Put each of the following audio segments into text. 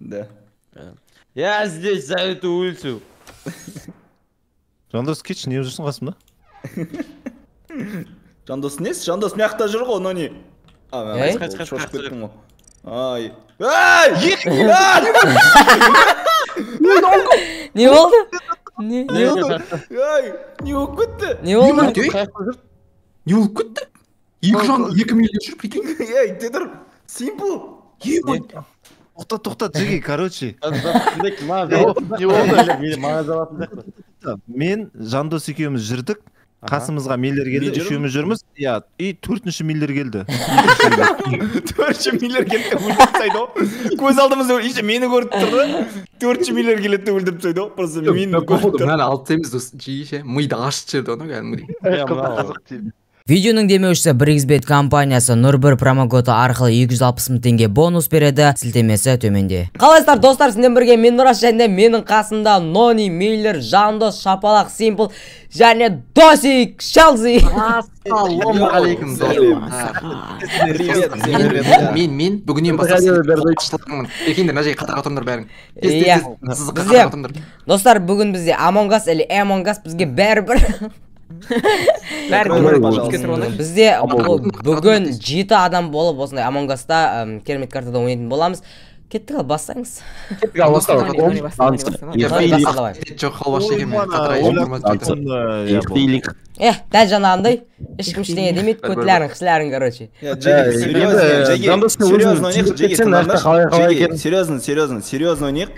Да. Я здесь за эту улицу. Жандос кетші, не жүрсің қасымда? Жандос несі? Жандос мияқта жүр ғой, оны не? Ей? Шошып кеттің ғой. Ай! Ай! Не болды? Не болды? Ай! Не болып кетті? Не болды? Не болып кетті? Екі мильден жүріп прикинь. Ей, тедір, Simple. Тоқта, Джеги, короче. Мен Жандос екеуміз жүрдік. Қасымызға мейлер келді, үшеуміз жүрміз. Иә, и төртінші мейлер келді. Төртінші мейлер келді, өлдіріп тастайды ғой. Көз алдымызда еще мені көріп тұрды. Төртінші мейлер келеді де өлдіріп тастайды ғой. Просто мені көріп тұрды. Мынаны алып тастаймыз жиі ше. Миды ашып жіберді оны кәдімгідей. Видеоның демеушісі 1xbet компаниясы Нұрбір промокоды арқылы 260 мың теңге бонус береді, сілтемесі төменде. Қалайсыздар достар, сізден бірге мен Нұраш және менің қасымда Нони, Мейлер, Жандос, Шапалақ, Simple және Досик, Шалзи. Ассалаумағалейкум. Мен бүгіннен бастап екендер мына жерге қатарға тұрыңдар бәрің. Достар, бүгін бізде Among Us әлі Among Us бізге бәрібір. Бізде бүгін 7 адам болып осындай Among Us-та керемет картада ойнайтын боламыз. Кеттік ал, бастаңыз. Жоқ, қалбашы екен мен қатырайын. Дәл жаңағындай ешкім ештеңе демейді, көтілерің, қышларың, короче. Серьезно ойнайық.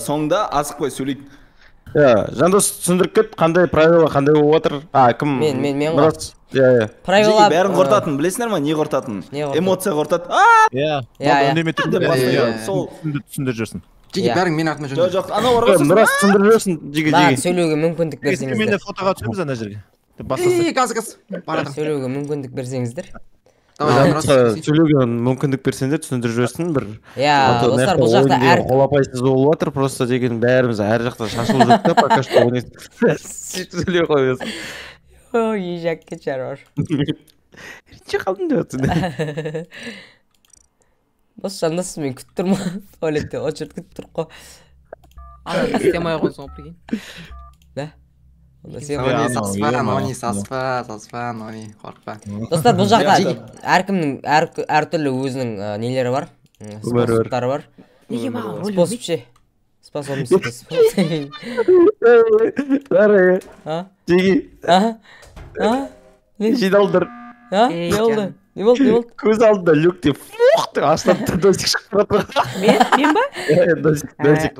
Соңында асықпай сөйлейік. Жандос түсіндіріп кет, қандай правила, қандай болып отыр? Кім? Мен ғой. Правила бәрін қортатын, білесіңдер ма, не қортатын? Эмоция қортатын. Сол түсіндір жүрсін. Жеге бәрің мен артыма жөндір. Жоқ, анау орғасын. Нұрас түсіндір жүрсін, жеге. Сөйлеуге мүмкіндік берсеңіздер. Мен фотоға түсеміз ана жерге. Газ. Сөйлеуге мүмкіндік берсеңіздер. Сөйлеуге мүмкіндік берсеңдер түсіндір жүрсін бір. Достар, бұл жақта әр қолапайсыз болып отыр, просто деген бәріміз әр жақта шашылып жүрді, пока что ойнайды. Сөйлей қойыңыз. Ежек кетшер бар. Ренже қалдым деп отырсың. Дос Жандос мен күтіп тұрмын. Туалетте очередь күтіп тұрып қой. Істемей қойсың, прикинь. Да? Саспа, Нони, қорқпа. Достар, бұл жақта әркімнің әртүрлі өзінің нелері бар, способтары бар. Неге маған рөл способ ше? Способность. Жеги. Жидалдыр. Не болды? Не болды? Көз алдында люк деп фух аштан Досик шығып тұрады. Мен ба? Досик.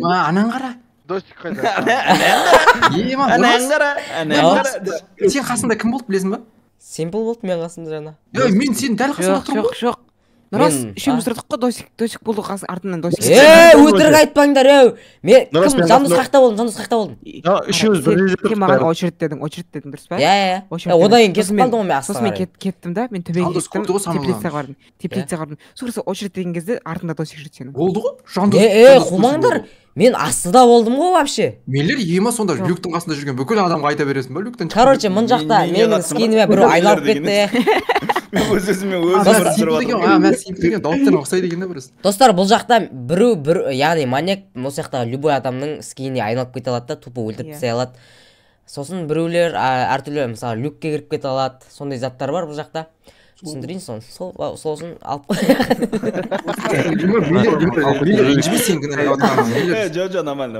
Анан қара. Досик қайда? Анан қара. Сен қасында кім болды білесің ба? Simple болды мен қасымда жаңа. Мен сен дәл қасында тұрмын ғой. Жоқ. Нұрас, үшеуміз тұрдық қой, Досик болды артынан Досик. Өтірік айтпаңдар, Мен Жандос қақта болдым. Үшеуміз бір жерде тұрдық. Маған очередь дедің, дұрыс па? Одан кейін кетіп қалдым ғой мен астыға. Сосын мен кеттім да, мен төбеге кеттім, теплицаға бардым. Сосын очередь деген кезде артында Досик жүрді сенің. Болды ғой? Қумаңдар. Мен астыда болдым ғой вообще. Мейлер ема сонда люктың қасында жүрген бүкіл адамға айта бересің ба люктан? Короче, мұн жақта менің скиніме біреу айналып кетті. Өзіме Мен симплеген дауыттан ұқсайды екен да біріз. Достар, бұл жақта біреу, яғни маньяк осы жақтағы любой адамның скиніне айналып кете алады да, тупо өлтіріп тастай алады. Сосын біреулер әртүрлі, мысалы, люкке кіріп кете алады. Сондай заттар бар бұл жақта. Түсіндірейін сосын алып қой. Жоқ, нормально.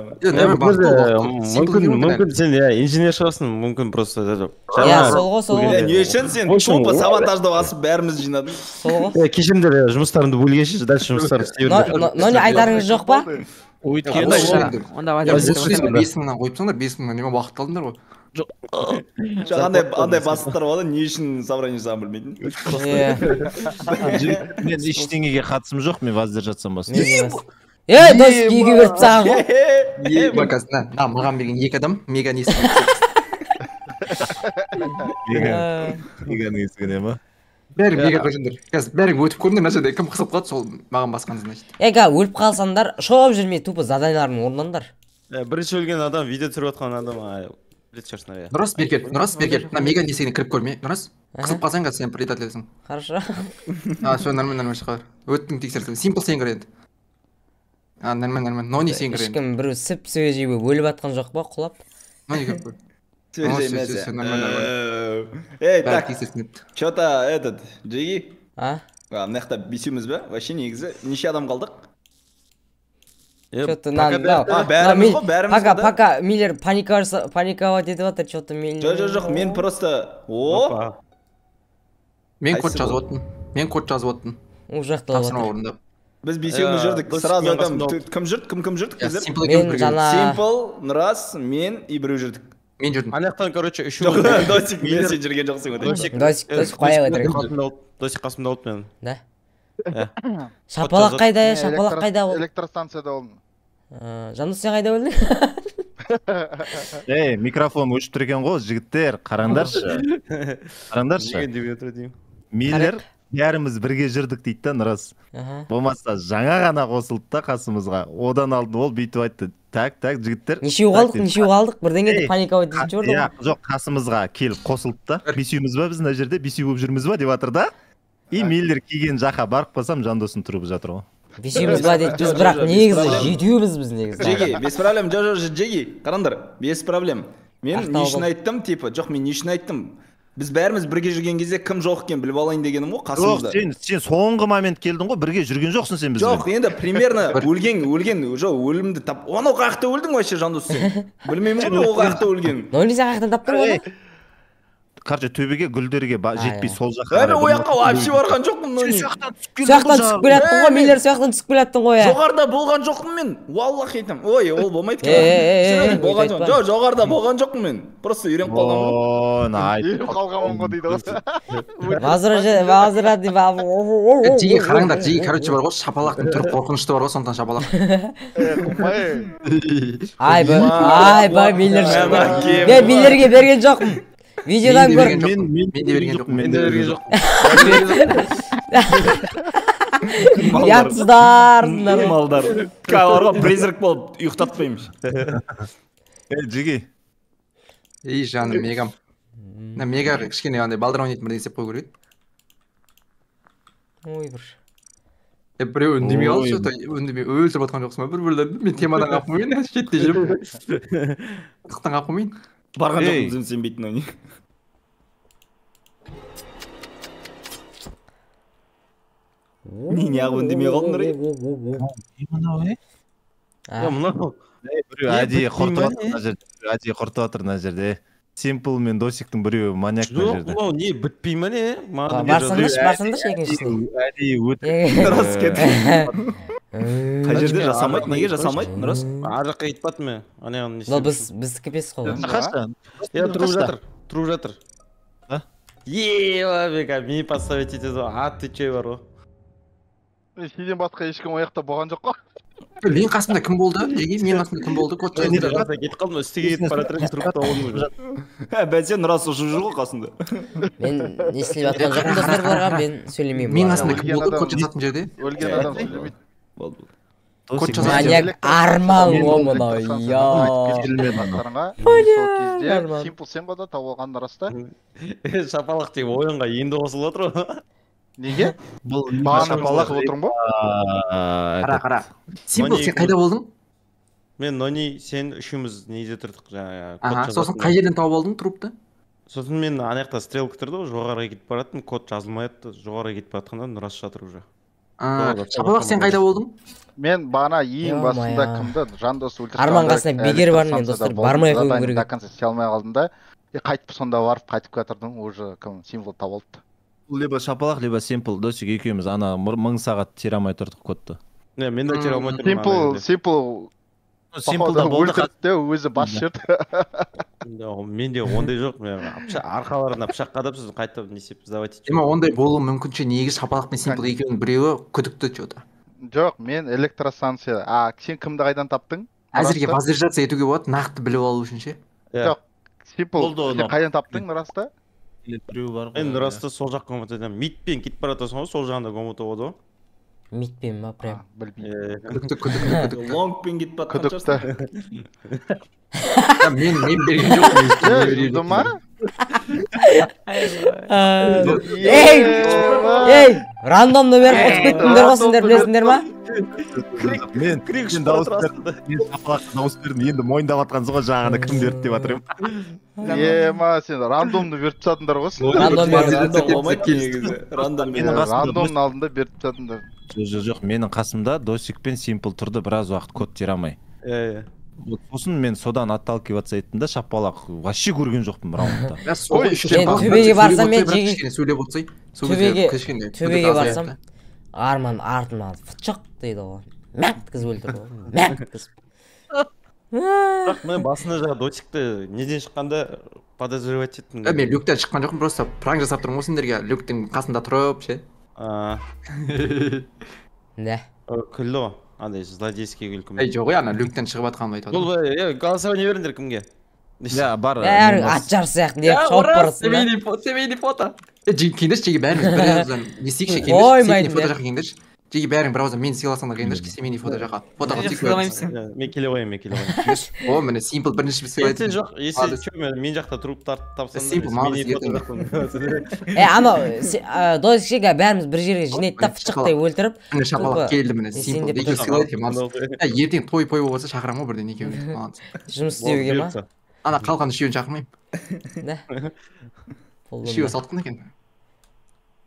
Мүмкін сен инженер шығасың, мүмкін просто. Сол ғой. Не үшін сен топы саботажды басып бәріміз жинадың? Сол ғой. Кешімдер жұмыстарымды бөлгенше, дальше жұмыстарымды істей берді. Нони айтарыңыз жоқ па? Онда 5 мыңнан қойыпсыңдар, 5 мыңнан неме уақыт алдыңдар ғой. Жоқ, андай бастықтар болады, не үшін собрание жасағанын білмейтін. Мен ештеңеге қатысым жоқ, мен воздержаться басым. Досик үйге беріп тастаған ғой. Маған берген 2 адам мега несі. Меганың есігіне ма? Бәрің мега қойсыңдар. Қазір бәрің өтіп көріңдер, мына жерде кім қысып қалды, сол маған басқан значит. Өліп қалсаңдар, шоғып жүрмей тупо заданияларын орындаңдар. Бірінші өлген адам, видео түсіріп отқан адам Нұрас бергер. Мына мега несігіне кіріп көрме. Нұрас, қысып қалсаң қазір сен предателсің. Хорошо. Все, нормально шығар. Өттің тексерсің. Simple сен кір енді. Нормально. Нони сен кір енді. Ешкім біреу сіп свежий болып өліп атқан жоқ па құлап? Нони кіріп көр. Свежий Всё, емес. всё, нормально. Эй, Бәрі так, тексерсінеді. что-то этот, Джиги, А? мына жақта бесеуміз бе? Вообще негізі неше адам қалдық? Что-то бәріміз ғой, бәріміз ғой да. Пока Миллер паниковать етіп жатыр, что-то мен... Жоқ, мен просто... О! Мен код жазып отырмын. Ол жақта Тапсырма жатыр. орындап. Біз бесеуміз жүрдік, сразу айтам, кім жүрді біздер? Мен жана... Simple, Нұрас, мен и біреу жүрдік. Мен жүрдім. Анаяқтан, короче, Жоқ, үшеуміз. Досик, мен сен жүрген жоқсың ғой. Досик қоя өтірік. Досик қасымда болды мен. Да? Шапалақ қайда, шапалақ қайда ол? Электростанцияда болдым. Жандос сен қайда болдың? Микрофон өшіп тұр екен ғой, жігіттер, қараңдаршы. Миллер бәріміз бірге жүрдік дейді да, Нұрас. Болмаса жаңа ғана қосылды да қасымызға. Одан алдын ол бүйтіп айтты. Так, жігіттер. Нешеу қалдық? Бірдеңе паниковать етіп жүрді ғой. Жоқ, қасымызға келіп қосылды да. Бесеуміз ба, біз мына жерде бесеу болып жүрміз ба деп жатыр да. И Миллер келген жаққа барып қалсам, Жандосын тұрып жатыр ғой. Бесеуміз ба дейді, біз бірақ негізі жетеуміз біз негізі. Джеги, без проблем, Джеги, қарандар, без проблем. Мен нешін айттым, типа, жоқ, мен нешін айттым. Біз бәріміз бірге жүрген кезде кім жоқ екен біліп алайын дегенім ғой қасымызда. Жоқ, сен соңғы момент келдің ғой, бірге жүрген жоқсың сен бізбен. Жоқ, енді примерно өлген, жоқ, өлімді тап. Оны о қаяқта өлдің вообще, Жандос сен? Білмеймін ғой, о қаяқта өлген. Нони сен қаяқтан таптың ғой? Короче, төбеге гүлдерге жетпей сол жаққа. Мен о жаққа вообще барған жоқпын, Нони. Сояқтан түсіп келаттың ғой, Миллер сояқтан түсіп келаттың ғой. Жоғарда болған жоқпын мен. Валлахи айтам. Ой, ол болмайды екен. Жоқ, жоғарда болған жоқпын мен. Просто үйреніп қалғанмын ғой. Үйреніп қалғанмын ғой дейді ғой. Жиі қараңдар, жиі короче бар ғой, шапалақтың түрі қорқынышты бар ғой, сондықтан шапалақ. Ай, Миллер шықпай. Мен Миллерге берген жоқпын. Видеодан көр. Мен де берген жоқпын. Ятсыздар. Малдар. Каларға призрак болып ұйықтатпаймыз. Жиги. Жаным, мегам. Мега кішкене андай балдыр ойнайтын бірден істеп қой көреді. Ой, бір. Біреу үндемей алшы, үндемей өлтіріп атқан жоқсың ба? Бір-бірлерді мен темадан қақпымайын, шетте жүріп. Қықтан қақпымайын. Барған жоқпын сенбейтін ойны. Не ақ үндемей қалдың рей? Біреу әдейі құртып жатыр мына жерде. Simple мен Досиктің біреуі маньяк мына жерде. Жоқ, не бітпей ма не? Барсаңдаршы екіншісін. Әдейі өтіп. Нұрас кетті. Қай жерде жасамайды? Неге жасамайды, Нұрас? Ар жаққа кетіп баттым мен. Анаяғын не Ол біз кепес қой. тұрып жатыр. Бека, мені поставить етеді ғой, отвечай бар ғой. Сенен басқа ешкім ояқта болған жоқ қой. Менің қасымда кім болды? Менің қасымда кім болды? Код жазды. Кетіп қалдым, үстіге кетіп бара жатыр, тұрып та болдым. Бәсе Нұрас ұшып жүр ғой қасында. Мен не істеп жатқан жоқпын достар бұларға, мен сөйлемеймін. Менің қасымда кім болды? Код жазатын жерде. Өлген адам сөйлемейді. Болды. Код жазатын Маньяк арман ғой мынау, Simple сен ғой да тауып алған раста. Шапалақ тек ойынға енді қосылып отыр ғой. Неге? Бағана шапалақ отырмын ба? Қара. Simple сен қайда болдың? Мен Нони, сен үшеуміз неде тұрдық жаңағы. Сосын қай жерден тауып алдың трупты? Сосын мен анаяқта стрелка тұрды ғой, жоғарыға кетіп баратын, код жазылмайды, жоғарыға кетіп баратқанда Нұрас жатыр уже. Шапалақ сен қайда болдың? Мен бағана ең басында кімді Жандос өлтіріп Арман қасына бегер бармын достар, бармай қойым керек. До конца істей алмай қалдым да, қайтып сонда барып қайтып кетірдім, уже кім Simple табылды. Либо шапалақ, либо Simple, Досик екеуміз ана 1000 сағат тере алмай тұрдық кодты. Не, мен де тере алмай тұрмын. Simple өлтірді, өзі бас жүрді. Менде ондай жоқ, арқаларына пышақ қадап сіз қайтып несеп сдавать етіп. Ондай болуы мүмкін ше, неге шапалақ пен Simple екеуінің біреуі күдікті че-то. Жоқ, мен электростанция. Сен кімді қайдан таптың? Әзірге базаризация етуге болады, нақты біліп алу үшін ше. Жоқ, Simple сен қайдан таптың Нұраста? Мен Нұрасты сол жаққа көмөт етем. Митпен кетіп баратасың ғой, сол жағында көмөт болады ғой. Митпен ма прям? Білмеймін. Күдікті. Лонгпен кетіп баратқан шығарсың. Мен берген жоқпын. Ма? Ей! Рандомды беріп ұтып кеттіңдер ғой сендер білесіңдер ма? мен дауыс бердім енді мойындап жатқан ғой жаңағыны кім берді деп жатыр едім ма сен рандомды беріп тастадыңдар ғой рандомның алдында беріп тастадыңдар жоқ менің қасымда досик пен симпл тұрды біраз уақыт код тере алмай сосын мен содан отталкиваться еттім да шапалақ вообще көрген жоқпын раунда төбеге барсам мен сөйлеп отырсай төбеге барсам арман артынан фычық дейді ғой мәткізіп өлтірді ғой мәткізіп бірақ мен басында жаңа досикті неден шыққанда подозревать еттім мен люктен шыққан жоқпын просто пранк жасап тұрмын ғой сендерге люктің қасында тұрып ше да күлді ғой андай злодейский күлкі жоқ ана люктен шығып жатқанымды айтып бұл голосование беріңдер кімге бар бәрі ат жарыс сияқты не шауып барасың семейный фото келіңдерші жеге бәріңіз бір ауыздан не істейікші келіңдерші фото жаққа келіңдерші жеге бәрің бір ауыздан мені сыйласаңдар келіңдерші семейный фото жаққа фотоға мен келе қоямын о міне симпл бірінші сыйлайды жоқ если че мен жақта тұрып тапсам анау досикшеге бәріміз бір жерге жинайды да фычықтай өлтіріп міне шапалақ келді міне симпл екеуі сыйлайды екен ертең той болса шақырамын ғой бірден екеуін жұмыс істеуге ма ана қалған үшеуін шақырмаймын да үшеуі сатқын екен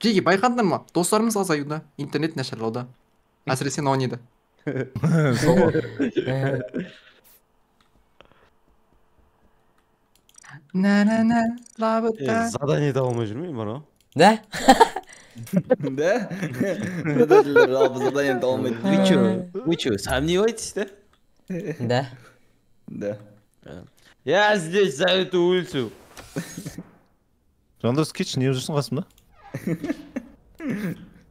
жеге байқадыңдар ма достарымыз азаюда интернет нашарлауда әсіресе нониді задание таба алмай жүрмеймін бар ғой да да предателдер жалпы задание таба алмайды вы че сомневаетесь да да я здесь за эту улицу жандос кетші не жүрсің қасымда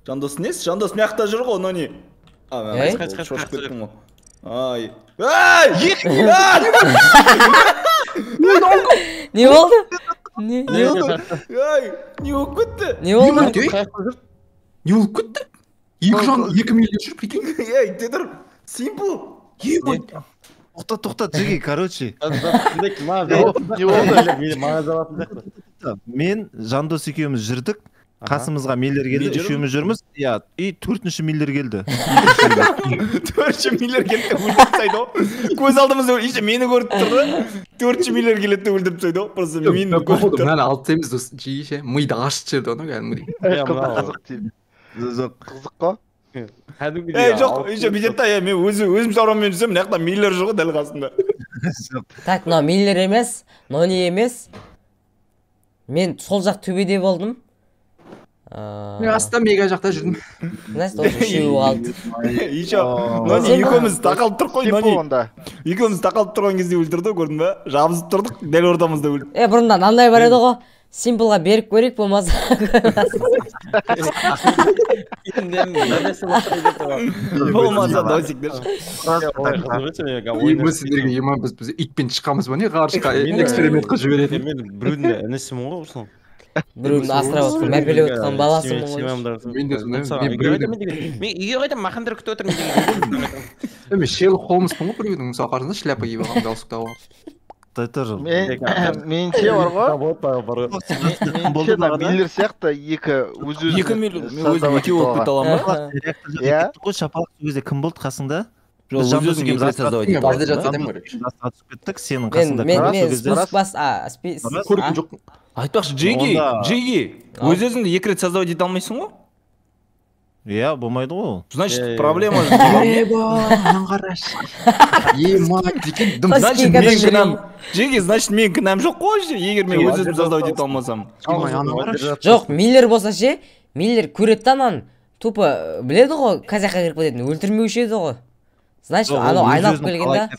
жандос несі жандос мына жақта жүр ғой нони шошып кеттің ғой ай не болды не болды не болып кетті не болды не болып кетті екі миллион жүр прикинь ей тұр симпл тоқта жеге короче мен жандос екеуміз жүрдік қасымызға миллер келді үшеуміз жүрміз иә и төртінші миллер келді төртінші миллер келді өлтіріп тастайды ғой көз алдымызда еще мені көріп тұрды төртінші миллер келеді де өлтіріп тастайды ғой просто мені көріп тұр мынаны алып тастаймыз дос жиі ше миды ашып жіберді ғой кәдімгідей қызық қой жоқ еще бүйтеді да мен өзім шаруаммен жүрсем мына жақта миллер жүр ғой дәл қасымда так мынау миллер емес нони емес мен сол жақ төбеде болдым мен астта мега жақта жүрдім значит уже үшеуі қалды еще нони екеуміз тақалып тұрық қой нони екеуміз тақалып тұрған кезде өлтірді көрдің ба жабысып тұрдық дәл ортамызда өлді бұрында андай бар еді ғой симплға беріп көрейік болмаса болмаса досиктер сендерге ема біз итпен шыққанбыз ба не ғарышқа эксперимент қылып жіберетін мен біреудің інісімін ғой осылай біреудің асырап отқан мәпелеп отқан баласымын ғой мен үйге қайтамын махандар күтіп отырмын мен шерлок холмспын ғой біреудің мысалы қарасаңдар шляпа киіп алған галстук тағып алып меніңше бар ғой меніңше миллер сияқты екі миллер мен өзім екеу болып кете аламын ба иә шапалақ сол кезде кім болды қасыңда кеттік сенің қасыңда мен спуск көрген жоқпын айтпақшы джеги өз өзіңді екі рет создавать ете алмайсың ғой иә болмайды ғой значит проблема қарашы значит мен кінәм джеги значит менің кінәм жоқ қой егер мен өз өзімді создавать ете алмасам жоқ миллер болса ше миллер көреді да ананы тупо біледі ғой казаққа кіріп кететінін өлтірмеуші еді ғой значит анау айналып келгенде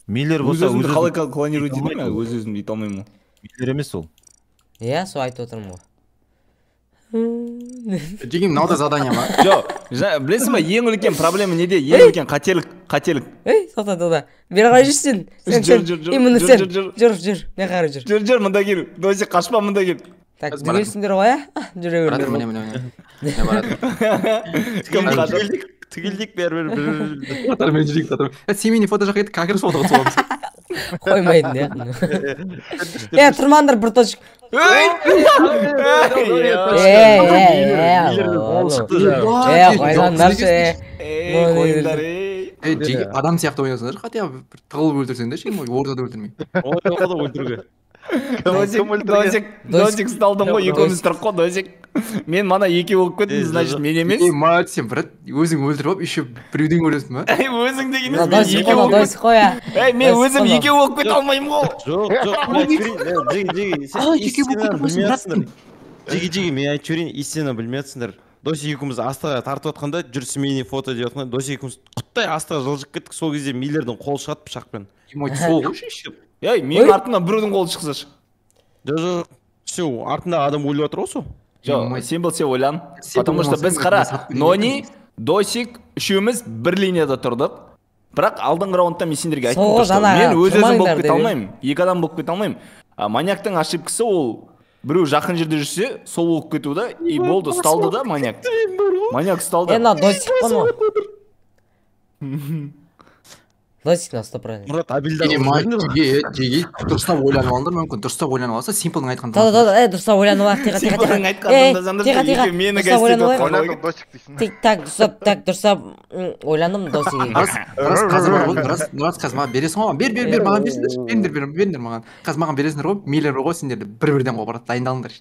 миллер болса өз өзімді қалай клонировать етемін мен өз өзімді ете алмаймын ғой миллер емес ол иә сол айтып отырмын ғой деген мынау да задание ма жоқ білесің ба ең үлкен проблема неде ең үлкен қателік ей тоқта бері қарай жүр сен именно сен жүр мына қарай жүр мында кел досик қашпа мында кел так дүгелсіңдер ғой иә жүре беріңдер кім қашып түгелдік бәрібір мен жүрейік семейный фото жаққа кетіп как раз фотоға түсіреміз қоймайтын иә тұрмаңдар бір точка қойсаңдаршы. Қойыңдар, Жеги адам сияқты ойнасаңдар, хотя бы бір тығылып өлтірсеңдерші, ортада өлтірмей. өлтіруге. Досик сталдың ғой, екеуміз тұрып қой, Досик. Мен мана екеу болып кеттім, значит, мен емес. Мат, сен брат, өзің өлтіріп алып, еще біреуден өлесің ба? Өзің деген емес, мен екеу болып Досик қоя. Мен өзім екеу болып кете алмаймын ғой. Жеги, мен айтып жіберейін, истина білмейатсыңдар. Досик екеуміз астаға тартып отқанда, жүр семейный фото деп отқанда, Досик екеуміз құттай астаға жылжып кеттік, сол кезде мейлердің қолы шығады пышақпен. Сол ғой шешіп. Менің артымнан біреудің қолы шықсашы. Жоқ, все, артында адам өліп отыр ғой сол. Жоқ, сен бол сен ойлан. Потому что біз қара, Нони, Досик, үшеуміз бір линияда тұрдық. Бірақ алдыңғы раундта мен сендерге айттым тұрсам, мен өз-өзім болып кете алмаймын. Екі адам болып кете алмаймын. Маньяктың ошибкасы ол біреу жақын жерде жүрсе, сол болып кету да, и болды, ұсталды да маньяк. Маньяк ұсталды. Досик қой. Досик на 100%. Мұрат абилдар. Жеги дұрыстап ойланып алыңдар, мүмкін дұрыстап ойланып алса, Симплдың айтқан. Дұрыстап ойланып алайық, тиға. Дұрыстап ойландым Досик. Нұрат қазір маған бересің ғой, бер, маған берсіңдер, беріңдер маған. Қазір маған бересіңдер ғой, мейлер ғой, сендерді бір-бірден қопарады, дайындалыңдар.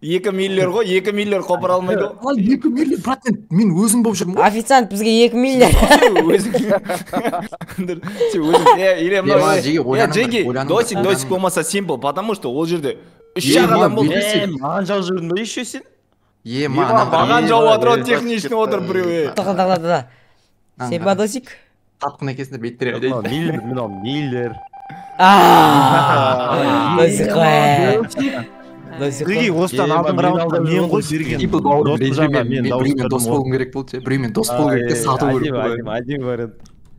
2 миллер ғой, 2 миллер қопара алмайды ғой. 2 миллер, брат, мен өзің болып жүрмін ғой. Официант бізге 2 миллер. Джеги, Досик болмаса Симпл, потому что ол жерде 3 адам болды. Маған жау жүрдің бе еще сен? Маған жау отыр, техничный отыр біреу. Тоқылдағылады. Сен ба Досик? Тапқын екесіңдер бейттер әдейін. Миллер. Досик қой. Жеги, осыдан алдың раундта мен ғой берген. Симпл бауырым біреумен дос болуым керек болды. Біреумен дос болу керек те сату керек болды. Один вариант.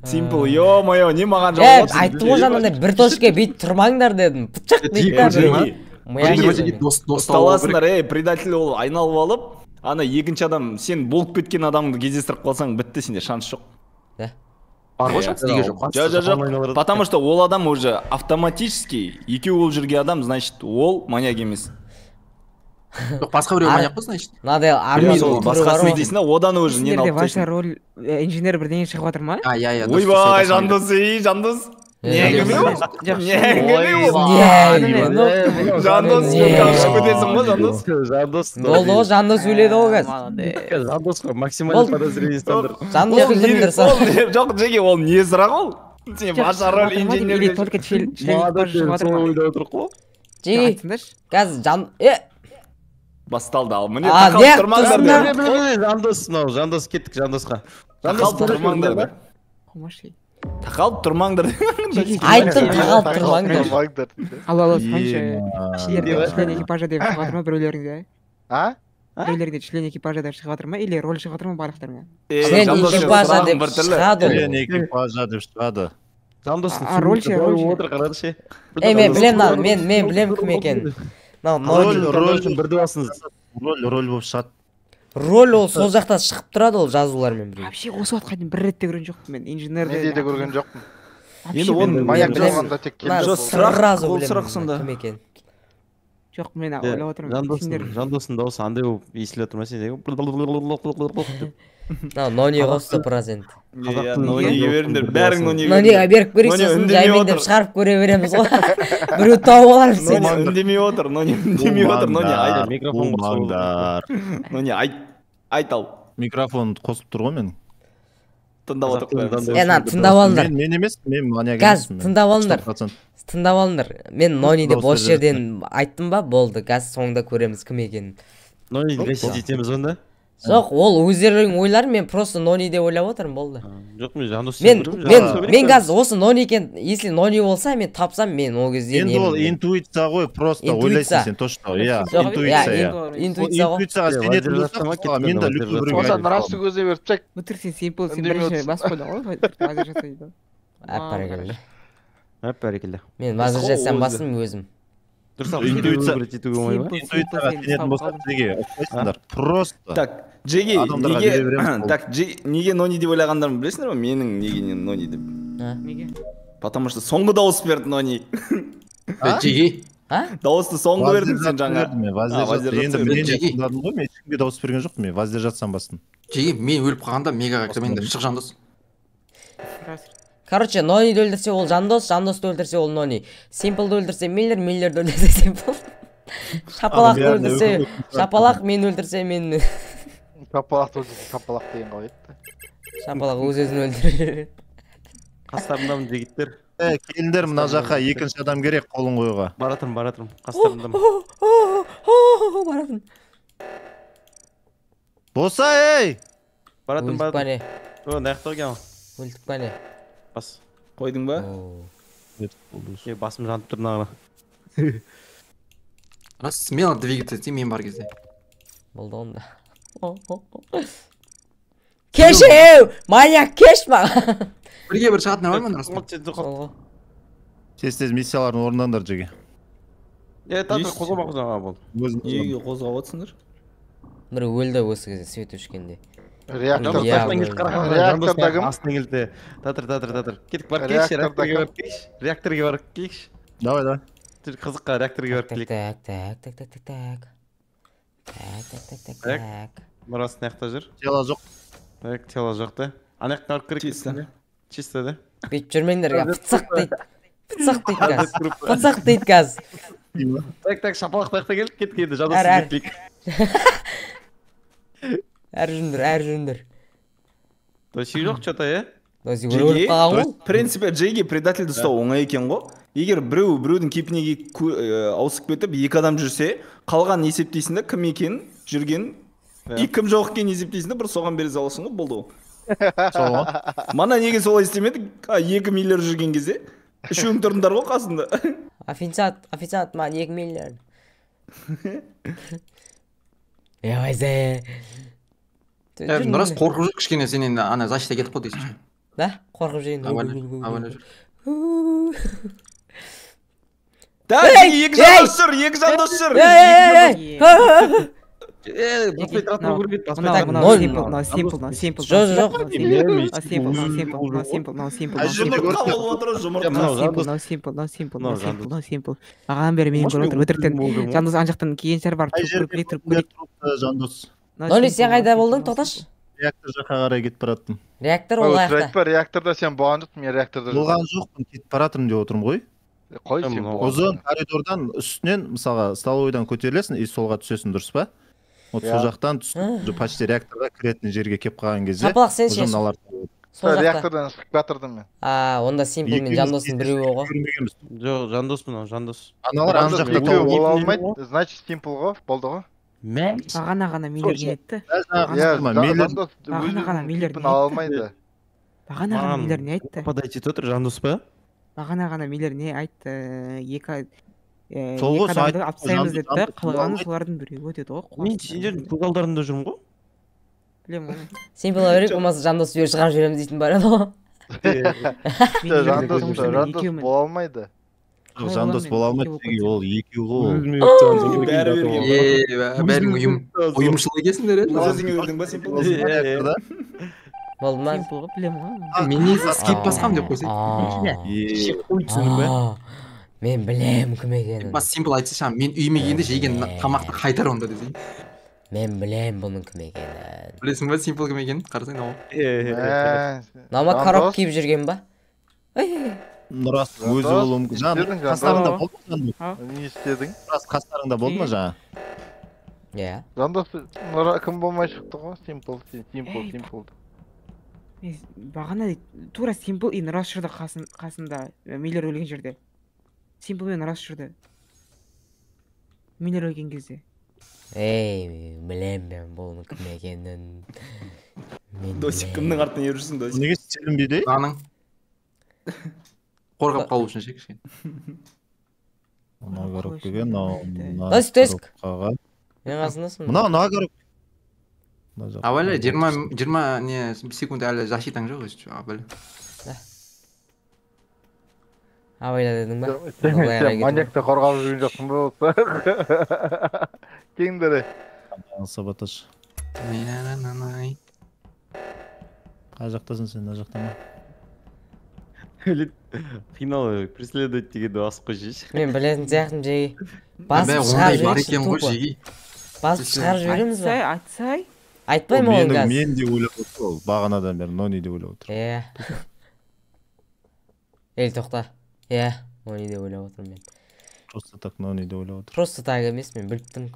Симпл, ё-моё, не маған жауап отыр. Айттым ғой жаңағыдай бір точке бейт тұрмаңдар дедім. Пычақ дейді. Ұсталасыңдар, предатель ол айналып алып, ана екінші адам, сен болып кеткен адамды кездестіріп қалсаң бітті, сенде шанс жоқ. Бар ғой шанс, неге жоқ? Жоқ, потому что ол адам уже автоматически, екеу болып жүрген адам, значит, ол маньяк емес. Жоқ, басқа біреу маньяк қой, значит. Мынадай армия басқасын дейсің, одан уже нені алып ваша роль инженер бірдеңе шығып жатыр ма? Ойбай, Жандос, Жандос. Не әңгіме ол? Жандос, көтесің ғой, Жандос? Болды ғой, Жандос өледі ғой қазір. Жандос қой, максимально подозрение стандар. Жандос өлдіңдер сан. Жоқ, Жеги, ол не сұрақ ол? Сен ваша роль инженер. Или только член экипажа шығып жатыр ма? Жеги, қазір басталды, ал міне тақалып тұрмаңдар да. Жандос кеттік, Жандосқа. Тақалып тұрмаңдар да. Тақалып тұрмаңдар да. Айттым, тақалып тұрмаңдар. Алло, қанша член экипажа деп шығып жатыр ма біреулеріңде? Біреулеріңде член экипажа деп шығып жатыр ма? Или роль шығып жатыр ма барлықтарыңа? Член экипажа деп шығады. Член экипажа деп шығады. Роль ше. Мен білем, мен білем кім екен. Роль бірді басыңыз. Роль болып шығады. Роль ол сол жақта шығып тұрады ол жазулармен бірге. Вообще осы уақытқа дейін бір ретте көрген жоқпын мен инженерді. Менде де көрген жоқпын. Енді оны маньяк болғанда тек келді. Ол сұрақ сонда. Кім екен? Жоқ, мен ойлап отырмын. Жандостың дауысы андай болып естіліп отыр ма сенде? Нони ғой 100%. Нониге беріңдер, бәрің Нониге. Нониға беріп көрейік, сосын жаймен деп шығарып көре береміз ғой. Біреу тауып алармыз сені. Нони үндемей отыр, Нони үндемей отыр, Нони айт. Микрофон болмаңдар. Нони айт ал. Микрофон қосып тұр ғой мен. Тыңдап отырып. Тыңдап алыңдар. Мен емес, мен маньяк Газ, емеспін. тыңдап алыңдар. Тыңдап алыңдар. Мен Нони деп осы жерден айттым ба, болды. Газ соңында көреміз кім екенін. Нони жетеміз онда? Жоқ, ол өздерінің ойлары, мен просто Нони деп ойлап отырмын, болды. Жоқ, мен Жандос. Мен қазір осы Нони екен, если Нони болса, мен тапсам, мен ол кезде енді ол интуиция ғой, просто ойлайсың сен точно. Иә, интуиция. Интуицияға сенетін болсақ, мен де любой біреуге Осыдан расты көзе беріп чек. Өтірсен Симпл, сен бірінші бас қойды ғой, әзір жасайды. Әп-бәрекелді. Мен базар жасам басым өзім. Интуицияға сенетін болсақ, неге ұқпайсыңдар, просто. Так, Джеги, неге Нони деп ойлағандарымды білесіңдер ма? Менің неге Нони деп. Неге? Потому что соңғы дауыс берді Нони. Джеги, Дауысты соңғы бердің сен жаңа. Енді мен тыңдадым ғой, мен ешкімге дауыс берген жоқпын, мен воздержать санбастын. Жеге, мен өліп қалғанда мегаға комендер шық жандос. Короче, Нониді өлтірсе ол жандос, жандосты өлтірсе ол Нони. Симплді өлтірсе Миллер, Миллерді өлтірсе Симпл. Шапалақты өлтірсе Шапалақ, мен өлтірсе мен. Шапалақ деген қалай еді. Шапалақ өз-өзін өлтірер. Қастарындамын жігіттер. Келіндер, мына жаққа екінші адам керек қолын қоюға. Баратырмын. Қастарындамын. Баратын. Боса, ей! Баратырмын. Өлтік бәне. Наяқтау кен. Өлтік бәне. Бас. Қойдың ба? Басым жанып тұр нағына. Рас, смело двигаться, мен бар кезде. Болды онда. Кешеу! Маньяк кеш маған! Бірге бір шығатына бар ма, рас? Тез миссияларын орындаңдар жеге. Татыр қозғамақ жаңа бол. Неге қозғап отырсыңдар? Бір өлді осы кезде свет өшкенде. Реакторда кім? Астына келді. Татыр. Кетік бар келші, реакторге барып келші. Давай. Қызыққа реакторге барып келік. Так. Мұрасы наяқта жүр. Тела жоқ. Тела жоқ да. Анаяқтың алып керек. Чисто да. Бүйтіп жүрмеңдер, пыцық дейді. Пыцық дейді газ. Так, шапалақ таяқта келіп кетіп еді. Жадысыз кетпейік. Әр жүріндір. Досик жоқ, что-то, Досик өліп қалған ғой? В принципе, Джейге предательді ұстау оңай екен ғой. Егер біреудің кейпіне ауысып кетіп, екі адам жүрсе, қалған есептейсің да, кім екен жүрген, кім жоқ екен есептейсің да, бір соған бере саласың ғой, болды ғой. Мана неге солай істемедік? 2 миллиард жүрген кезде, үшеуің тұрдыңдар ғой қасында. Официант, маған 2 миллиард. Ойзе. Рас қорқып жүр кішкене сен енді ана защита кетіп қой дейсің. Да, қорқып жүрейін. Авана жүр. Да, екі жандос жүр. Ағадан бері мен көріп отыр өтіріктен жандос ана жақтан кейін сәр барып Нони, сен қайда болдың, тоқташ? Реактор жаққа қарай кетіп бараттым. Реактор ол аяқта. Реакторда сен болған жоқпын, мен реакторда болған жоқпын, кетіп баратырмын деп отырмын ғой. Қой сен болған. Ұзын коридордан үстінен, мысалға, столовойдан көтерілесің, и солға түсесің, дұрыс па? Вот сол жақтан түсіп, почти реакторға кіретін жерге кеп қалған кезде. Шапалақ сен шеш. Реактордан шығып батырдым мен. Онда Симпл мен жандостың біреуі ғой. Жоқ, жандоспын, жандос. Аналар ана жақта бола алмайды, значит Симпл ғой, болды ғой. Бағана Миллер не айтты? Бағана Миллер не айтты? Бағана Миллер не айтты? Подойти тұр, жандос па? Бағана Миллер не айтты? Екі адамды алып тастаймыз деді, қалғаны солардың біреуі деді ғой. Мен сендердің көз алдарында жүрмін ғой. Білемін ғой. Симпл өрек болмаса жандос жібер шығарып жібереміз дейтін бар еді ғой. Жандос бола алмайды. Жандос бола алмайды, ол екеу ғой. Бәрің ұйымшыл екесіңдер еді. Өзіңе өрдің ба Симпл? Болды ма? Симпл ғой, білемін ғой. Мен не скип басқам деп қойсай. Мен білем кім екенін. Бас Симпл айтса шам, мен үйіме келгенде жеген тамақты қайтар онда десей. Мен білем бұның кім екенін. Білесің ба Симпл кім екенін? Қарасаң нау. Наума корок киіп жүрген ба? Нұрас өзі болуы мүмкін. Қастарыңда болды ма? Не істедің? Қастарыңда болды ма жаңа? Иә. Жандос кім болмай шықты ғой? Симпл. Бағана тура Симпл и Нұрас жүрді қасында, Миллер өлген жерде. Симпл мен Нұрас жүрді. Миллер өлген кезде. Білем мен бұның кім екенін. Досик кімнің артынан ерушісің, Досик? Неге сенбейді? Аның. Қорғап қалу үшін ше кішкене. Нағарып келген, Досик. Мен қасындасың. Мына көріп. Абайлы 20 секунд әлі защитаң жоқ өзі. Абайлы. Абайла дедің ба? Маньякты қорғап жүрген жоқпын ба болса. Кеңдері. Саботаж. Қай жақтасың сен, мына жақта ма? қиналып преследовать дегенді басып қойсайшы. Мен білетін сияқтымын жеги. Басып шығарып жібереміз ба? Айтсай. Айтпаймын оған қазір. Мен де ойлап отыр ол. Бағанадан бері Нони де ойлап отыр. Ел тоқта. Нони де ойлап отырмын мен. Просто так Нони де ойлап отыр. Просто так емес, мен біліп тұрмын.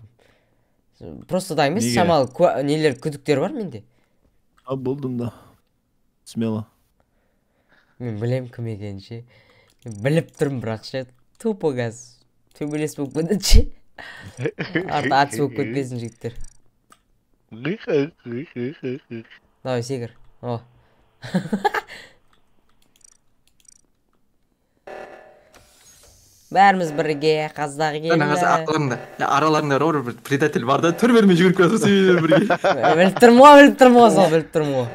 Просто так емес, шамалы нелер күдіктер бар менде. Болдым да. Смело. Мен білем кім екенін ше. Біліп тұрмын бірақ ше. Тупо газ. Төбелес болып кетеді ше. Арты атыс болып кетпесін жігіттер. Давай секір. Бәріміз бірге қаздағы келді. Араларында бір предатель бар да, түр бермей жүгіріп келатыр сен бірге. Біліп тұрмын ғой, сол біліп тұрмын ғой.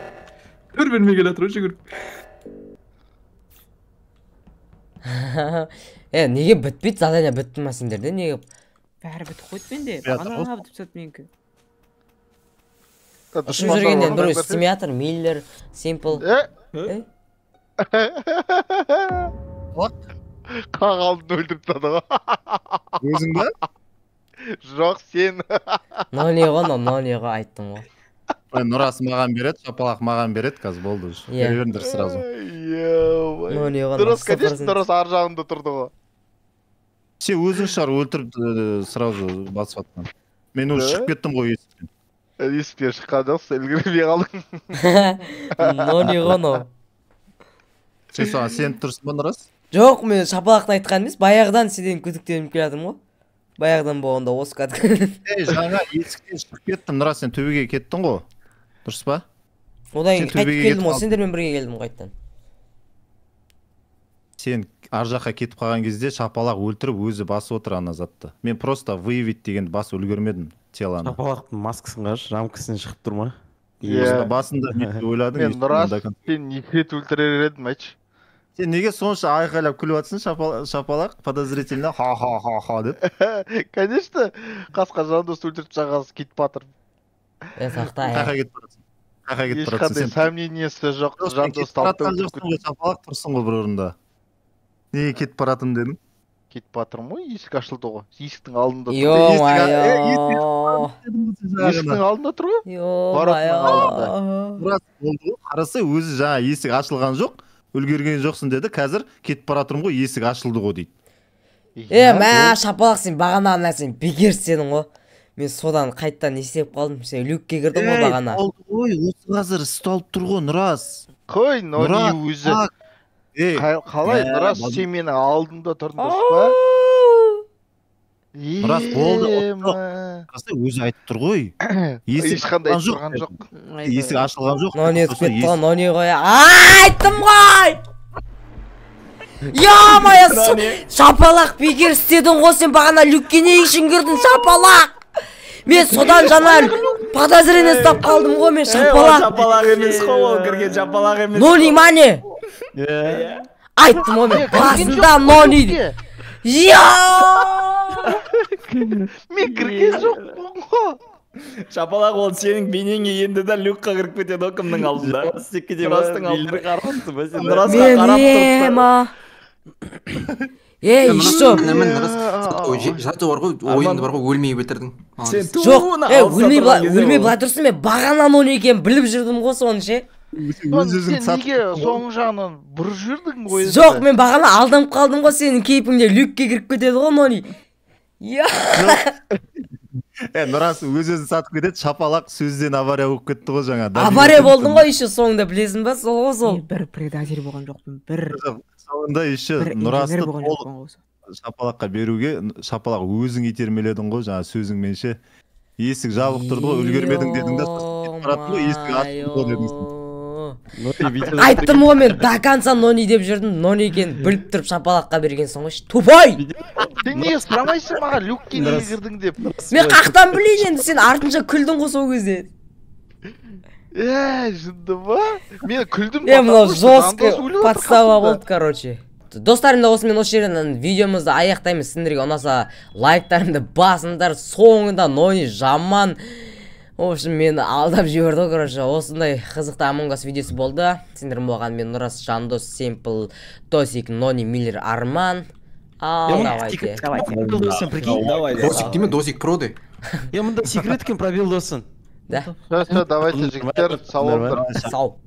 Түр бермей келатыр жүгіріп. Неге бітпейді, задания бітті ма сендерде, неге? Бәрі бітіп қойды менде. Бағана бітіп сәт менікі. Ұшып жүргенде бір істемей жатыр, Миллер, Simple. Қағалдың өлдіріп тады ғой. Өзің ба? Жоқ, сен. Нони ғой айттым ғой. Нұрас маған береді, Шапалақ маған береді, қазір болды. Бере беріңдер сразу. Нони ғой. Дұрыс, конечно, дұрыс ар жағында тұрды ғой. Сен өзің шығар өлтіріп сразу басып атқан. Мен уже шығып кеттім ғой есіктен. Есіктен шыққан жоқсың, үлгермей қалдың. Нони ғой. Сен тұрсың ба, Нұрас? Жоқ, мен Шапалақты айтқан емес, баяғыдан сенден күдіктеніп келатырмын ғой. Баяғыдан болғанда осы кәдімгі. Жаңа есіктен шығып кеттім, Нұрас, сен төбеге кеттің ғой. Дұрыс па? Одан кейін қайтып келдім ғой, сендермен бірге келдім қайттан. Сен ар жаққа кетіп қалған кезде Шапалақ өлтіріп өзі басып отыр ана затты. Мен просто выявить дегенді басып үлгермедім теланы. Шапалақтың маскасын қарашы, рамкасынан шығып тұр ма? Басында ойладым. Мен Нұрас, сен нефет өлтірер едім, айтшы. Сен неге сонша айқайлап күліп атсың, Шапалақ? Подозрительно ха-ха-ха-ха деп. Конечно, қасқа жандос өлтіріп жағасы кетіп батыр. Сақта, Қақа кетіп барасың. Ешқандай сомнениесі жоқ, жандос талып Шапалақ тұрсың ғой бір орында. Неге кетіп баратын дедің? Кетіп батырмын ғой, есік ашылды ғой. Есіктің алдында тұр. Есіктің алдында тұр ғой? Қараса өзі жаңа есік ашылған жоқ, үлгерген жоқсың деді, қазір кетіп баратырмын ғой, есік ашылды ғой дейді. Шапалақ, сен бағанаған нәрсен бекер істедің ғой. Мен содан қайттан естеп қалдым, сен люкке кірдің ғой бағана. Ой, осы қазір ұсталып тұр ғой, Нұрас. Қой, Нони өзі. Қалай, Нұрас, сен менің алдымда тұрдың дұрыс па? Нұрас, болды, өзі айтып тұр ғой. Ешқандай тұрған жоқ. Есік ашылған жоқ. Нони өтіп кетті ғой, Нони ғой. Айттым ғой! Моя Шапалақ бекер істедің ғой, сен бағана люкке не үшін кірдің, Шапалақ? Мен содан жаңа подозрение ұстап қалдым ғой, мен Шапалақ. Шапалақ емес қой, ол кірген Шапалақ емес. Нони мане? Айттым ғой мен, басында Нони. Мен кірген жоқпын ғой. Шапалақ ол сенің бейнеңе енді да люкқа кіріп кетеді ғой кімнің алдында. Нұрастың алдында қарапсың ба сен? Нұрасқа қарап тұрып. Что? Заты бар ғой, ойынды бар ғой, өлмей бітірдің. Жоқ, өлмей былай тұрсын, мен бағанан оны екенін біліп жүрдім ғой соны ше. Сен неге соң жағынан бұр жүрдің ғой? Жоқ, мен бағана алданып қалдым ғой, сенің кейпіңде люкке кіріп кетеді ғой, Нони. Нұрас өз-өзін сатып кетеді, Шапалақ сөзден авария болып кетті ғой жаңа. Авария болдың ғой еще соңында, білесің ба? Сол ғой сол. Бір предатель болған жоқпын, бір. Соңында еще Нұрасты Шапалаққа беруге, Шапалақ өзің итермеледің ғой жаңа сөзіңменше. Есік жабық тұрды ғой, үлгермедің дедің да, кетіп баратын ғой, есік ашылды ғой дедіңсің. Айттым ғой мен до конца Нони деп жүрдім, Нони екен біліп тұрып Шапалаққа бергенсің ғой, тупой! Сен неге сұрамайсың маған люкке неге кірдің деп? Мен қақтан білейін енді, сен артынша күлдің ғой сол кезде. Жынды ба? Мен күлдім. Мынау жестко подстава болды, короче. Достарымда осымен осы жерден видеомызды аяқтаймыз. Сендерге ұнаса лайктарымды басыңдар. Соңында Нони жаман В общем, мені алдап жіберді ғой, короче, осындай қызықты Among Us видеосы болды. Сендер болған мен Нұрас, Жандос, Simple, Тосик, Нони, Миллер, Арман. Давайте. Досик деме, Досик проды. Мында секрет кім пробил досын? Да. Все, давайте, жігіттер, сау болыңдар. Сау.